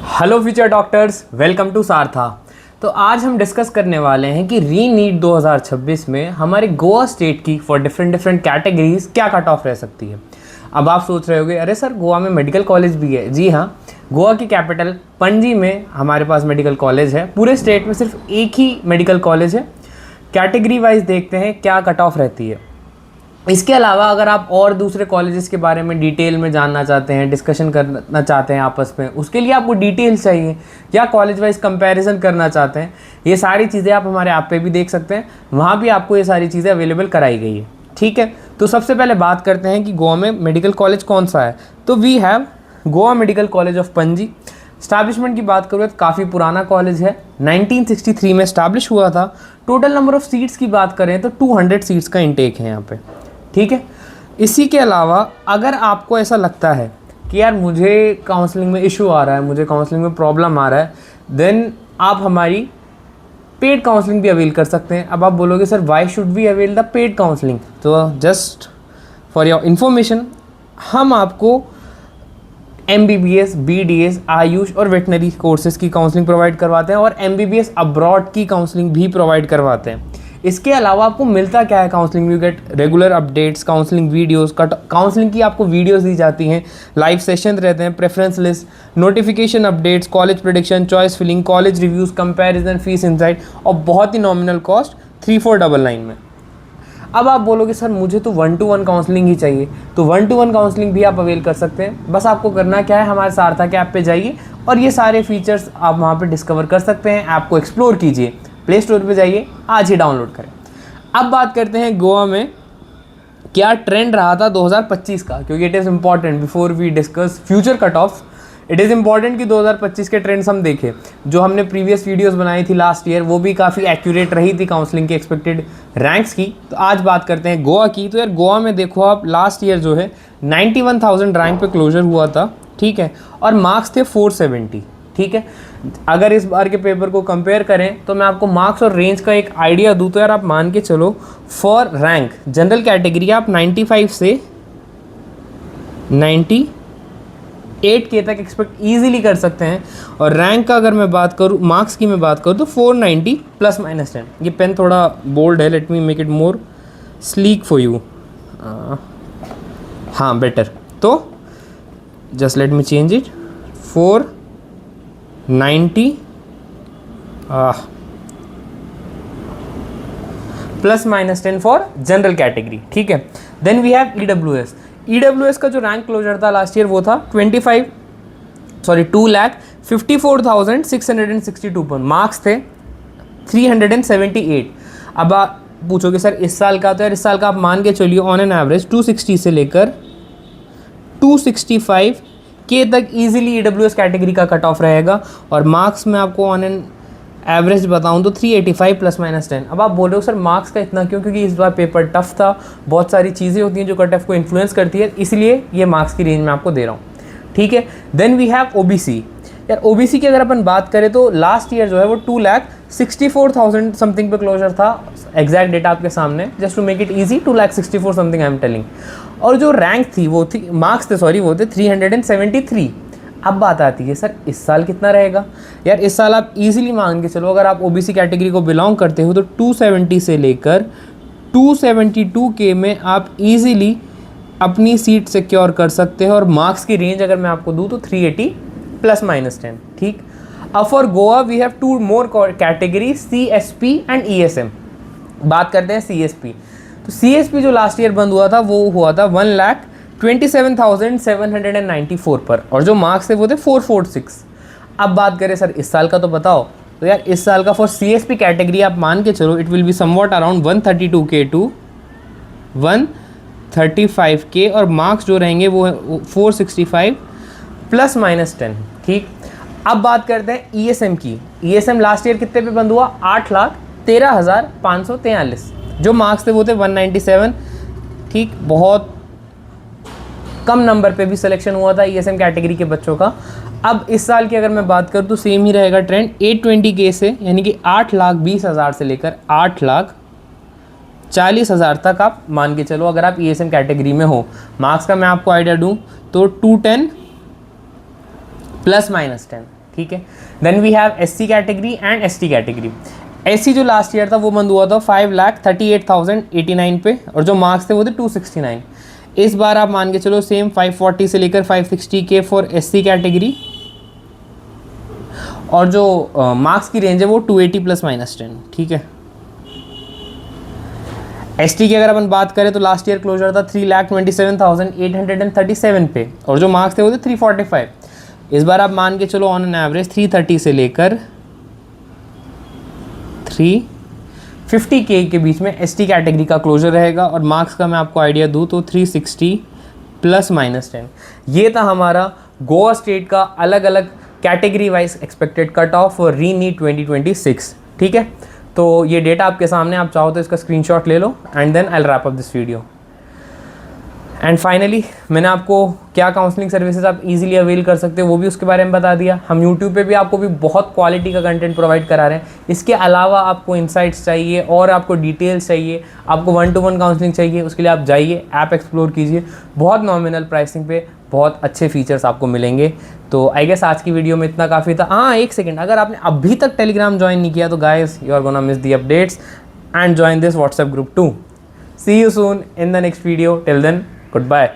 Hello future doctors, welcome to Saratha. तो आज हम डिस्कस करने वाले हैं कि री नीट 2026 में हमारे गोवा स्टेट की फॉर डिफरेंट कैटेगरीज क्या कट ऑफ रह सकती है। अब आप सोच रहे होगे, अरे सर गोवा में मेडिकल कॉलेज भी है। जी हाँ, गोवा की कैपिटल पणजी में हमारे पास मेडिकल कॉलेज है। पूरे स्टेट में सिर्फ एक ही मेडिकल कॉलेज है। कैटेगरी वाइज देखते हैं क्या कट ऑफ रहती है। इसके अलावा अगर आप और दूसरे कॉलेजेस के बारे में डिटेल में जानना चाहते हैं, डिस्कशन करना चाहते हैं आपस में, उसके लिए आपको डिटेल्स चाहिए या कॉलेज वाइज कंपैरिजन करना चाहते हैं, ये सारी चीज़ें आप हमारे ऐप पे भी देख सकते हैं। वहाँ भी आपको ये सारी चीज़ें अवेलेबल कराई गई है। ठीक है, तो सबसे पहले बात करते हैं कि गोवा में मेडिकल कॉलेज कौन सा है। तो we have Goa medical college of Panaji. Establishment की बात करूँ तो काफ़ी पुराना कॉलेज है, 1963 में स्टैब्लिश हुआ था। टोटल नंबर ऑफ़ सीट्स की बात करें तो 200 सीट्स का इंटेक है यहाँ पे। ठीक है, इसी के अलावा अगर आपको ऐसा लगता है कि यार मुझे काउंसलिंग में इशू आ रहा है, मुझे काउंसलिंग में प्रॉब्लम आ रहा है, देन आप हमारी पेड काउंसलिंग भी अवेल कर सकते हैं। अब आप बोलोगे sir why should we avail the paid counselling, तो जस्ट फॉर योर इन्फॉर्मेशन, हम आपको MBBS, BDS, आयुष और वेटनरी कोर्सेज़ की काउंसलिंग प्रोवाइड करवाते हैं और MBBS अब्रॉड की काउंसलिंग भी प्रोवाइड करवाते हैं। इसके अलावा आपको मिलता क्या है counselling? You get regular updates, counselling videos, counselling की आपको वीडियोस दी जाती हैं, लाइव सेशन रहते हैं, preference list, notification updates, college prediction, choice filling, college reviews, comparison, fees insight और बहुत ही नॉमिनल कॉस्ट 3499 में। अब आप बोलोगे सर मुझे तो 1-to-1 काउंसलिंग ही चाहिए, तो 1-to-1 काउंसलिंग भी आप अवेल कर सकते हैं। बस आपको करना क्या है, हमारे सारथा के ऐप पे जाइए और ये सारे फीचर्स आप वहाँ पे डिस्कवर कर सकते हैं। ऐप को एक्सप्लोर कीजिए, प्ले स्टोर पे जाइए, आज ही डाउनलोड करें। अब बात करते हैं गोवा में क्या ट्रेंड रहा था 2025 का, क्योंकि it is important before we discuss future cut off. It is important कि 2025 के ट्रेंड्स हम देखें। जो हमने प्रीवियस वीडियोस बनाई थी लास्ट ईयर, वो भी काफ़ी एक्यूरेट रही थी काउंसलिंग की एक्सपेक्टेड रैंक्स की। तो आज बात करते हैं गोवा की। तो यार गोवा में देखो आप, लास्ट ईयर जो है 91,000 रैंक पे क्लोजर हुआ था। ठीक है, और मार्क्स थे 470। ठीक है, अगर इस बार के पेपर को कंपेयर करें तो मैं आपको मार्क्स और रेंज का एक आइडिया दूँ तो यार आप मान के चलो, फॉर रैंक जनरल कैटेगरी आप 95 से 98K तक एक्सपेक्ट ईजिली कर सकते हैं। और रैंक का अगर मैं बात करूँ, मार्क्स की मैं बात करूँ तो 490 +-10। ये पेन थोड़ा बोल्ड है, let me make it more sleek for you. हाँ बेटर, तो just let me change it, 490 +-10 for general category. ठीक है, देन वी हैव EWS का जो रैंक क्लोजर था लास्ट ईयर वो था 2,54,662 पर। मार्क्स थे 378। अब आप पूछोगे सर इस साल का, तो यार इस साल का आप मान के चलिए ऑन एन एवरेज 260 से लेकर 265K तक ईजिली EWS कैटेगरी का कट ऑफ रहेगा। और मार्क्स में आपको ऑन एन एवरेज बताऊं तो 385 +-10। अब आप बोल रहे हो सर मार्क्स का इतना क्यों? क्योंकि इस बार पेपर टफ था, बहुत सारी चीज़ें होती हैं जो कट ऑफ को इन्फ्लुएंस करती है, इसलिए ये मार्क्स की रेंज में आपको दे रहा हूँ। ठीक है, देन वी हैव OBC। यार OBC की अगर अपन बात करें तो लास्ट ईयर जो है वो 2,64,000 समथिंग पे क्लोजर था। एग्जैक्ट डेटा आपके सामने, just to make it easy, 2,64,000 something I am telling. और जो रैंक थी वो थी, मार्क्स थे सॉरी, वो थे 373। अब बात आती है सर इस साल कितना रहेगा? यार इस साल आप इजीली मान के चलो, अगर आप OBC कैटेगरी को बिलोंग करते हो तो 270 से लेकर 272K में आप इजीली अपनी सीट सिक्योर कर सकते हो। और मार्क्स की रेंज अगर मैं आपको दूँ तो 380 +-10। ठीक, अब for Goa we have 2 more category, CSP and ESM। बात करते हैं CSP। तो CSP जो लास्ट ईयर बंद हुआ था वो हुआ था 1,27,794 पर, और जो मार्क्स थे वो थे 446। अब बात करें सर इस साल का, तो बताओ, तो यार इस साल का फॉर CSP कैटेगरी आप मान के चलो it will be somewhat around 132K to 135K, और मार्क्स जो रहेंगे वो 465 +-10। ठीक, अब बात करते हैं ESM की। ESM लास्ट ईयर कितने पे बंद हुआ? 8,13,543। जो मार्क्स थे वो थे 197। ठीक, बहुत कम नंबर पे भी सिलेक्शन हुआ था ESM कैटेगरी के बच्चों का। अब इस साल की अगर मैं बात करूँ तो सेम ही रहेगा ट्रेंड, 820K से, यानी कि 8,20,000 से लेकर 8,40,000 तक आप मान के चलो अगर आप ESM कैटेगरी में हो। मार्क्स का मैं आपको आइडिया दूँ तो 210 +-10। ठीक है। Then we have SC category and ST category. SC जो लास्ट ईयर था वो बंद हुआ था 5,38,089 पे, और जो मार्क्स थे वो थे 269। इस बार आप मान के चलो सेम 540 से लेकर 560 के फॉर SC कैटेगरी, और जो मार्क्स की रेंज है वो 280 ±10, ठीक है। ST की अगर अपन बात करें तो लास्ट ईयर क्लोजर था 3,27,837 पे, और जो मार्क्स थे वो थे 345। इस बार आप मान के चलो ऑन एन एवरेज 330 से लेकर 350 के बीच में ST कैटेगरी का क्लोजर रहेगा, और मार्क्स का मैं आपको आइडिया दूँ तो 360 ±10। ये था हमारा गोवा स्टेट का अलग अलग category wise expected cut off for re NEET 2026, ठीक है। तो ये डेटा आपके सामने, आप चाहो तो इसका स्क्रीनशॉट ले लो, and then I will wrap up this video. And finally मैंने आपको क्या काउंसलिंग सर्विसेज आप इजीली अवेल कर सकते हो वो भी उसके बारे में बता दिया। हम यूट्यूब पे भी आपको भी बहुत क्वालिटी का कंटेंट प्रोवाइड करा रहे हैं। इसके अलावा आपको इंसाइट्स चाहिए और आपको डिटेल्स चाहिए, आपको 1-to-1 काउंसलिंग चाहिए, उसके लिए आप जाइए, ऐप एक्सप्लोर कीजिए। बहुत नॉमिनल प्राइसिंग पे बहुत अच्छे फीचर्स आपको मिलेंगे। तो आई गेस आज की वीडियो में इतना काफ़ी था। हाँ, एक सेकेंड, अगर आपने अभी तक टेलीग्राम ज्वाइन नहीं किया तो guys you are gonna miss the updates, and join this WhatsApp group too. See you soon in the next video, till then goodbye।